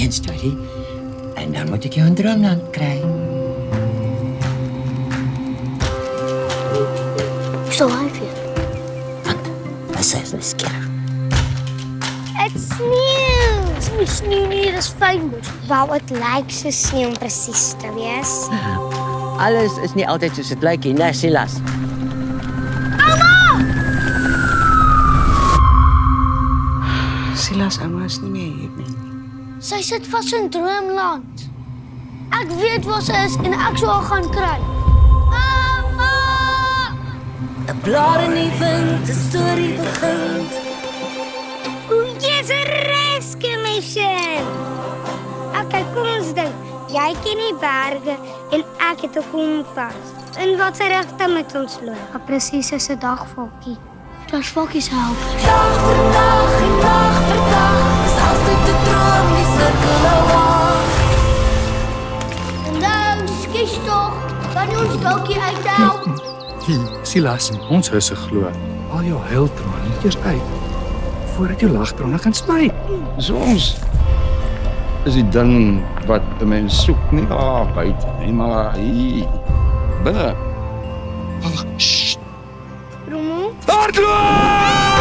een storie. En dan moet ik jou een droomland krijgen. Zo hype je. Wat is dat, skerp? Het sneeuw. Het is nie sneeuw nie, dit is fynbos. Wou, het lyk so sneeuw om presies te wees. Alles is niet altijd soos dit lyk nie, né, Silas? Silas ouma is nie meer hier nie. Sy sit vas in droomland. Ek weet waar sy is en ek sal haar gaan kry. Mamma! 'n Blaar in die wind, 'n storie begin. O, jy's 'n rescue mission. Okay, kom ons dink. Jy ken die berge en ek het 'n kompas. In watter rigting moet ons loop? Presies is 'n dagvalkie. Daar's valkies help. Dag vir dag en dag vir dag, is altyd 'n droom, die sirkel alwag. En nou, skies tog, wanneer ons dalkie uithelp. Silas, ons huis se glo. Al jou huiltrane net eers uit voordat jou lagtrane gaan sny. Soms is die ding wat 'n mens soek nie daar buite nie, maar hier binne. Rommel? Hardloop!